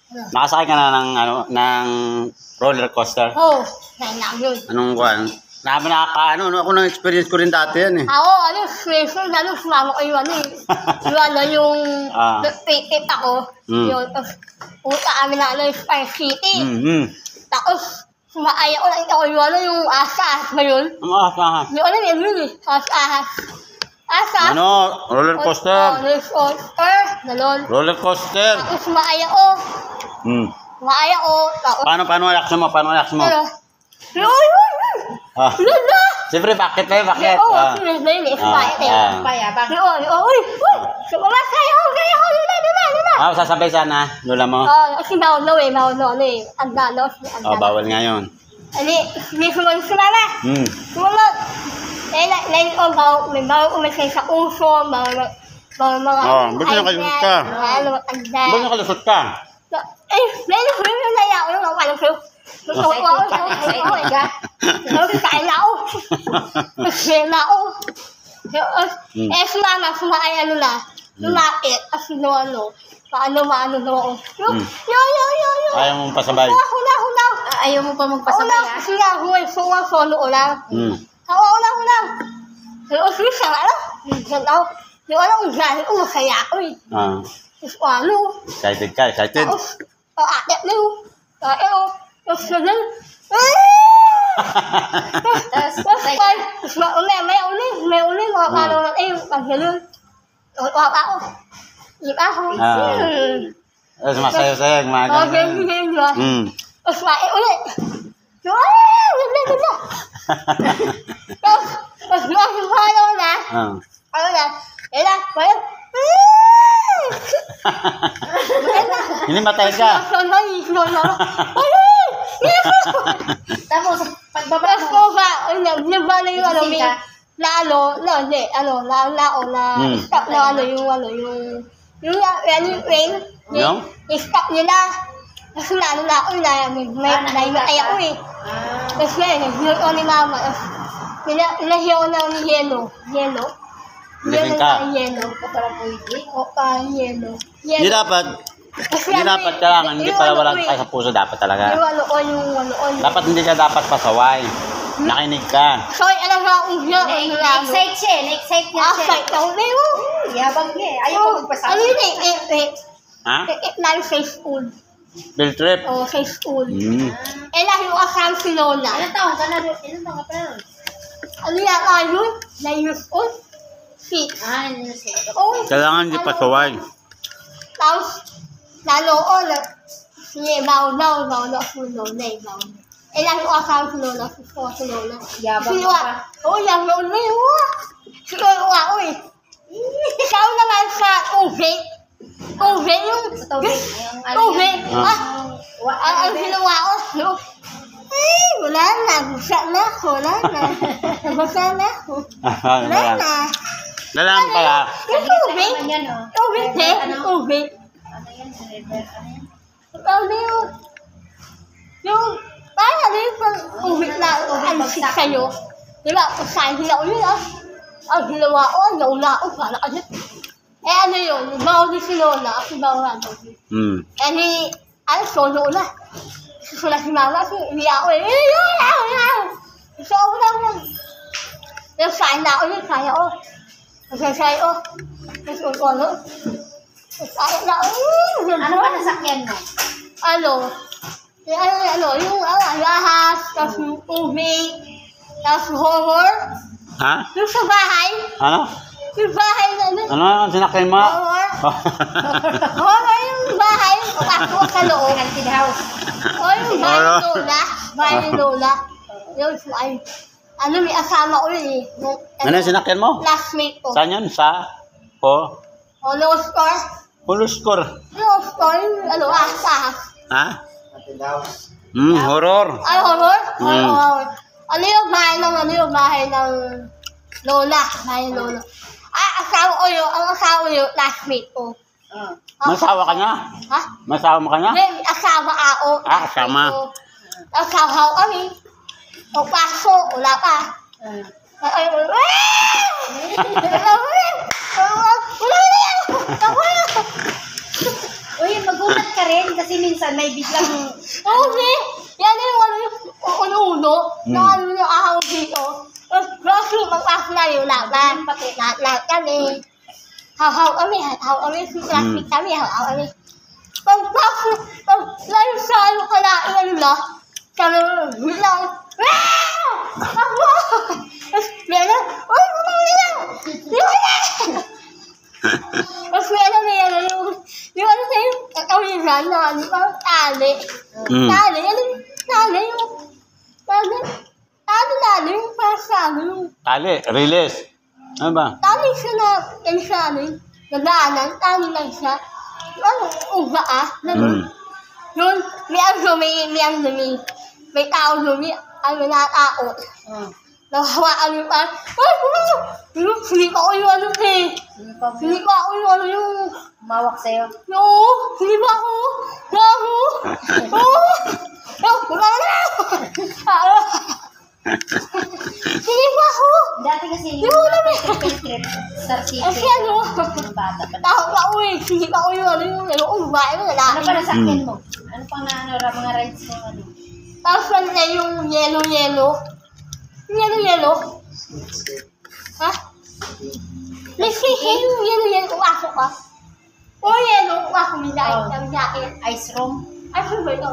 Nakasakay ka na ng, ng roller coaster? Oo, kaya yun. Anong kuhan? Ako nang experience ko rin dati yan eh. Ako, special, sumama ko yung yung pitit ako. Yun, tapos puta kami na Star City. Tapos, sumaaya ko lang ako yung asas ba yun? Ang asahas? Yun, asas. Asas? Roller coaster? Roller coaster, galon. Roller coaster? Tapos sumaaya ko. Sumaaya ko. Paano reaction mo? Uy! Lala! Siyempre, bakit? Oo, siyempre, expired eh. Uy! Sumamasaya ako, Lula! Sasabay sana, lola mo? Kasi bawal eh. Ang dalos. Bawal ngayon. Hindi sumama. Sumunod. Lain ko, bawal umisay sa uso, bawal mga... Ba't nyo kalusot ka? Ba't nyo kalusot ka? Lain ko yung naya ko, yung walang sa'yo. Kain ako. Sumama, sumakay lumapit, as paano ako. Ayaw mong pasabay? Hula. Ayaw mo pa magpasabay ha? Kasi nga, solo ko lang. Hula. Siya nga lang. Di ko alam kung gano'n ko, masaya ako eh. Tapos Excited ka? Tapos, akit na yun. Tapos ganun. Tapos may uli, mga kalaw na tayo. Pag ganun, waka ako. Iba ako. Tapos masayo-sayo, mga ganun. Tapos may uli. Ganda. Tapos yung kalaw na, Hindi matay ka. Tapos, pagbaba mo, nabala yung stop na yung stop nila. Kasi may ako eh. Tapos nag-heal ko ni mama. Nag-heal ko na ni Yellow. Gising ka? Yellow. Hindi dapat kailangan, hindi pala wala tayo sa puso, dapat talaga. Yung Dapat hindi ka dapat pasaway. Nakinig ka. Sorry, alam mo akong na-excite siya. Na-excite niya siya. Excite ako. Yabang niya. Ayaw mo magpasabay. Ano yun eh? Ha? Lalo sa school. Field trip? Oo, sa school. Lalo yung kasama si Lola. Ilan taon ka na rin? Ilan taon ka pa rin? Ano yan yun? 9 years old? 6. Kailangan hindi pasaway. Tapos, lalo ko, bawal si Lola eh, bawal. Lalo yung kasama si Lola, si Lola. Yabang ka pa. Oo, yabang na yun. Si Lola ako eh. Ikaw naman sa tubig. Tubig yung... Sa tubig. Tubig. Ang ginawa ko, wala na. Basa na ako. Lalang pala. Yung tubig. Tubig eh. Tubig. Yung... Parang yung tubig na ansik sa'yo. Diba? Pasahin ako yun Ang ginawa ko, nauna ako. Para kasi... ano yun? Bawal din si Lola. Kasi bawal na daw. Solo na. Susulat si mama. Hindi ako eh. So ako lang. Nagsahin na ako yun. Saya ko. Nagsasahin ko. Nagsasahin ko. Nagsasahin na ako. Ano ba nasakyan mo? Yung ahas. Tapos yung tubig. Tapos horror. Ha? Yung sa bahay. Ano? Yung bahay na Ano ang sinakyan mo? Horror yung bahay. Pasok sa loob. Haunted house. Yung bahay ni Lola. Bahay ni Lola. Yung ay. May asama ko yun eh. Ano yung sinakyan mo? Classmate ko. Saan yun? Sa? Low score. Huluskor. Low score yung ahas. Ha? Horror. Ay, horror? Horror. Yung bahay ng Lola. Bahay ni Lola. Ang asawa ko yung classmate ko. Masawa ka niya? Ha? Masawa mo ka niya? May asawa ako. Kasama. Asawa ko kami. Paso, wala pa. Uy, magulat ka rin kasi kasi minsan may biglang... Okay, yan yung ano yung uno-uno, na ano yung ahang dito. Kasi magpasok na yung laban. Lahat kami. Haw-haw kami, plastic kami, haw-haw kami. Pagpasok, lalo sa ano ka na, ano na, kami bilang, ako! Tapos meron, uy, lang! Tapos meron yung ano sa'yo, kakawiran na, ano pa, tali. Tali, yung pasado yung... Tali, release. Ano ba? Tali siya na, yan siya, ano yung nagdaanan, tali lang siya. Ano, uga Yun, may tao lumi, ano na tao. Nahawaan yung parang, ay, hindi pa ako yung ano eh. Hindi pa ako yung ano yung... Mawak sa'yo. Hindi pa ako. Wala na. Hindi pa ako. Dati kasi Di mo alam eh. certificate. Kasi ano, Yung bata pa. tao pa ako eh. Hindi pa ako yung ano yung babae mo, Ano lalaki. pa nasakyan mo? Ano pang mga rides mo? Ano? Tapos wala yung yellow. Yellow. Ha? Nagsisi yung yellow pumasok ka. O yellow pumasok may jacket. Ice room? Ay, ano ba ito?